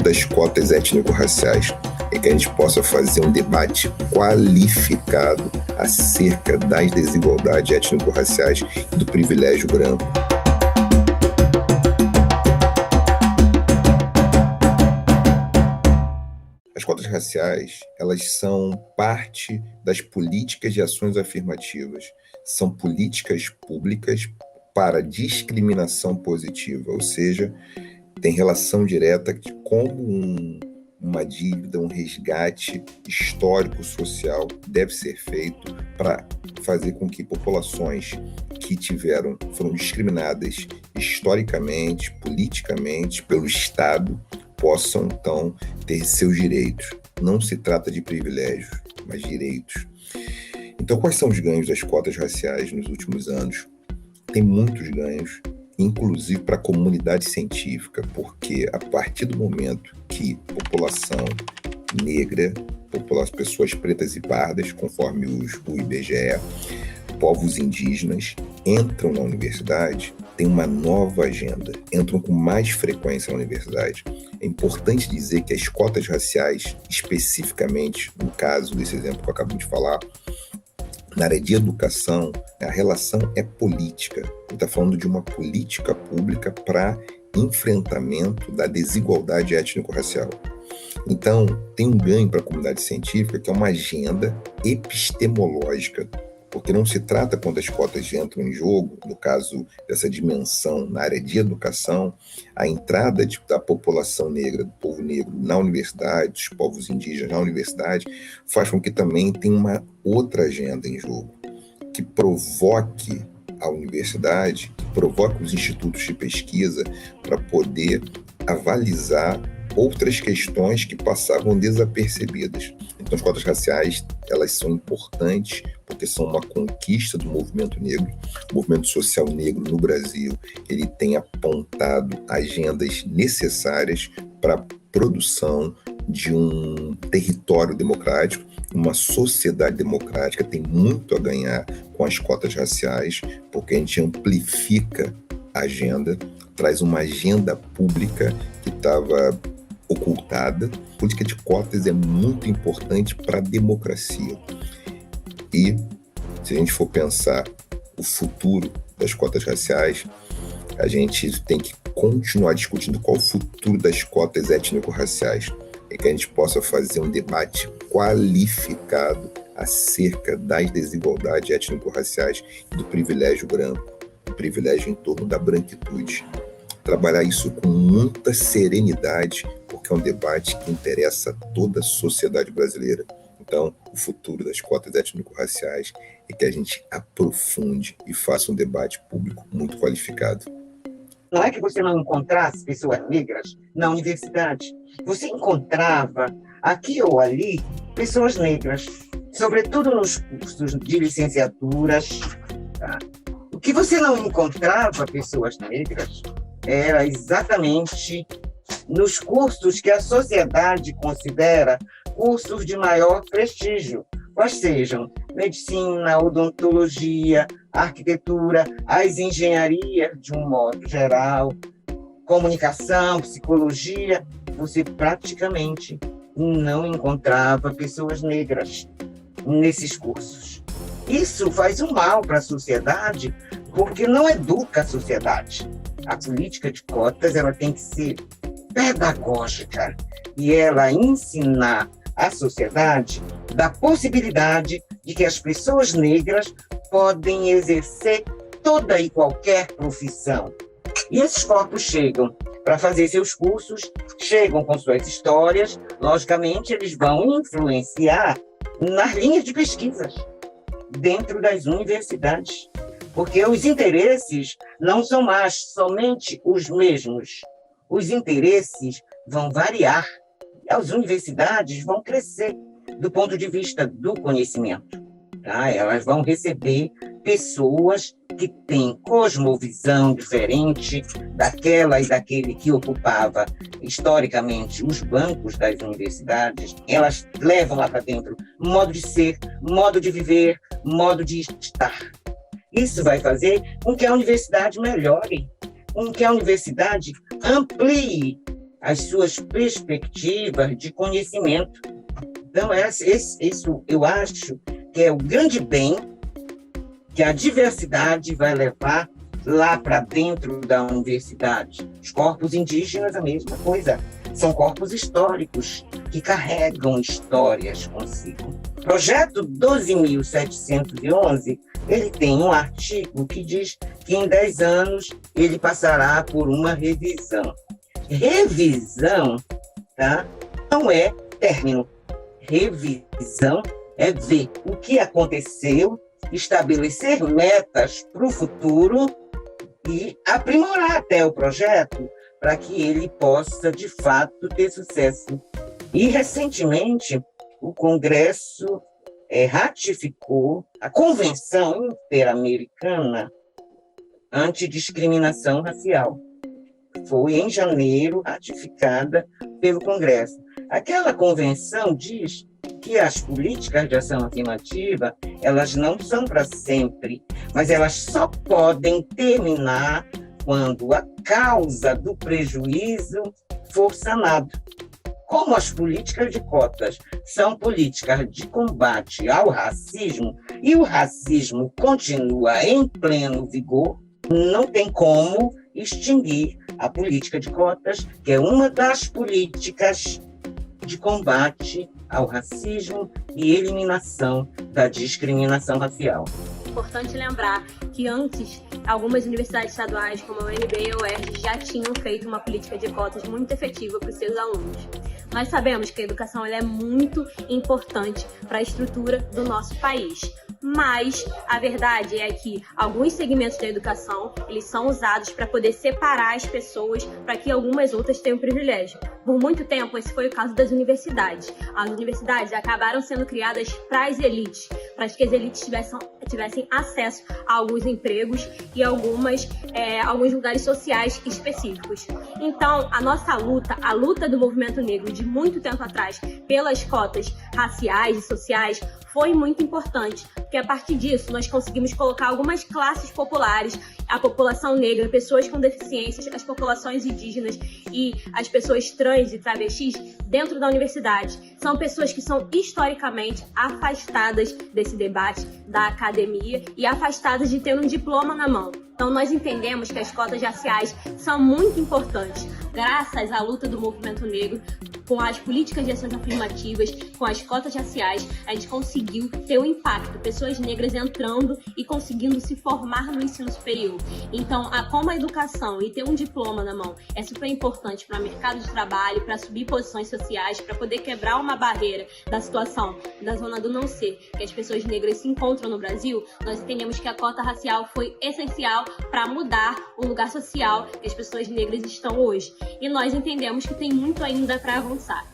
das cotas étnico-raciais é que a gente possa fazer um debate qualificado acerca das desigualdades étnico-raciais e do privilégio branco. As cotas raciais, elas são parte das políticas de ações afirmativas. São políticas públicas para discriminação positiva, ou seja, tem relação direta com uma dívida, um resgate histórico-social deve ser feito para fazer com que populações que foram discriminadas historicamente, politicamente, pelo Estado, possam, então, ter seus direitos. Não se trata de privilégios, mas direitos. Então, quais são os ganhos das cotas raciais nos últimos anos? Tem muitos ganhos, inclusive para a comunidade científica, porque a partir do momento que população negra, pessoas pretas e pardas, conforme o IBGE, povos indígenas entram na universidade, tem uma nova agenda, entram com mais frequência na universidade. É importante dizer que as cotas raciais, especificamente, no caso desse exemplo que eu acabo de falar, na área de educação, a relação é política. Ele está falando de uma política pública para enfrentamento da desigualdade étnico-racial. Então, tem um ganho para a comunidade científica, que é uma agenda epistemológica, porque não se trata, quando as cotas entram em jogo, no caso dessa dimensão na área de educação, a entrada da população negra, do povo negro na universidade, dos povos indígenas na universidade, faz com que também tenha uma outra agenda em jogo, que provoque a universidade, que provoque os institutos de pesquisa para poder avalizar outras questões que passavam desapercebidas. Então, as cotas raciais, elas são importantes porque são uma conquista do movimento negro. O movimento social negro no Brasil, ele tem apontado agendas necessárias para a produção de um território democrático. Uma sociedade democrática tem muito a ganhar com as cotas raciais, porque a gente amplifica a agenda, traz uma agenda pública que estava ocultada. A política de cotas é muito importante para a democracia. E, se a gente for pensar o futuro das cotas raciais, a gente tem que continuar discutindo qual o futuro das cotas étnico-raciais, e que a gente possa fazer um debate qualificado acerca das desigualdades étnico-raciais e do privilégio branco, do privilégio em torno da branquitude. Trabalhar isso com muita serenidade, porque é um debate que interessa a toda a sociedade brasileira. Então, o futuro das cotas étnico-raciais é que a gente aprofunde e faça um debate público muito qualificado. Não é que você não encontrasse pessoas negras na universidade. Você encontrava, aqui ou ali, pessoas negras, sobretudo nos cursos de licenciaturas. Tá? O que você não encontrava pessoas negras era exatamente nos cursos que a sociedade considera cursos de maior prestígio, quais sejam medicina, odontologia, arquitetura, as engenharias de um modo geral, comunicação, psicologia. Você praticamente não encontrava pessoas negras nesses cursos. Isso faz um mal para a sociedade, porque não educa a sociedade. A política de cotas, ela tem que ser pedagógica e ela ensinar à sociedade da possibilidade de que as pessoas negras podem exercer toda e qualquer profissão. E esses corpos chegam para fazer seus cursos, chegam com suas histórias, logicamente eles vão influenciar nas linhas de pesquisas dentro das universidades, porque os interesses não são mais somente os mesmos. Os interesses vão variar. As universidades vão crescer do ponto de vista do conhecimento. Tá? Elas vão receber pessoas que têm cosmovisão diferente daquela e daquele que ocupava historicamente os bancos das universidades. Elas levam lá para dentro modo de ser, modo de viver, modo de estar. Isso vai fazer com que a universidade melhore, com que a universidade amplie as suas perspectivas de conhecimento. Então, isso eu acho que é o grande bem que a diversidade vai levar lá para dentro da universidade. Os corpos indígenas, a mesma coisa. São corpos históricos que carregam histórias consigo. O projeto 12.711, ele tem um artigo que diz que em 10 anos ele passará por uma revisão. Revisão, tá? Não é término. Revisão é ver o que aconteceu, estabelecer metas para o futuro e aprimorar até o projeto para que ele possa, de fato, ter sucesso. E, recentemente, o Congresso ratificou a Convenção Interamericana Antidiscriminação Racial. Foi, em janeiro, ratificada pelo Congresso. Aquela convenção diz que as políticas de ação afirmativa, elas não são para sempre, mas elas só podem terminar quando a causa do prejuízo for sanado. Como as políticas de cotas são políticas de combate ao racismo e o racismo continua em pleno vigor, não tem como extinguir a política de cotas, que é uma das políticas de combate ao racismo e eliminação da discriminação racial. Importante lembrar que antes, algumas universidades estaduais, como a UNB e a UERJ, já tinham feito uma política de cotas muito efetiva para os seus alunos. Nós sabemos que a educação ela é muito importante para a estrutura do nosso país. Mas a verdade é que alguns segmentos da educação, eles são usados para poder separar as pessoas para que algumas outras tenham privilégio. Por muito tempo, esse foi o caso das universidades. As universidades acabaram sendo criadas para as elites, para que as elites tivessem acesso a alguns empregos e alguns lugares sociais específicos. Então, a nossa luta, a luta do movimento negro de muito tempo atrás pelas cotas raciais e sociais, foi muito importante, porque a partir disso nós conseguimos colocar algumas classes populares, a população negra, pessoas com deficiências, as populações indígenas e as pessoas trans e travestis dentro da universidade. São pessoas que são historicamente afastadas desse debate da academia e afastadas de ter um diploma na mão. Então, nós entendemos que as cotas raciais são muito importantes. Graças à luta do movimento negro, com as políticas de ações afirmativas, com as cotas raciais, a gente conseguiu ter um impacto. Pessoas negras entrando e conseguindo se formar no ensino superior. Então, como a educação e ter um diploma na mão é super importante para o mercado de trabalho, para subir posições sociais, para poder quebrar uma barreira da situação da zona do não ser, que as pessoas negras se encontram no Brasil, nós entendemos que a cota racial foi essencial para mudar o lugar social que as pessoas negras estão hoje. E nós entendemos que tem muito ainda para avançar.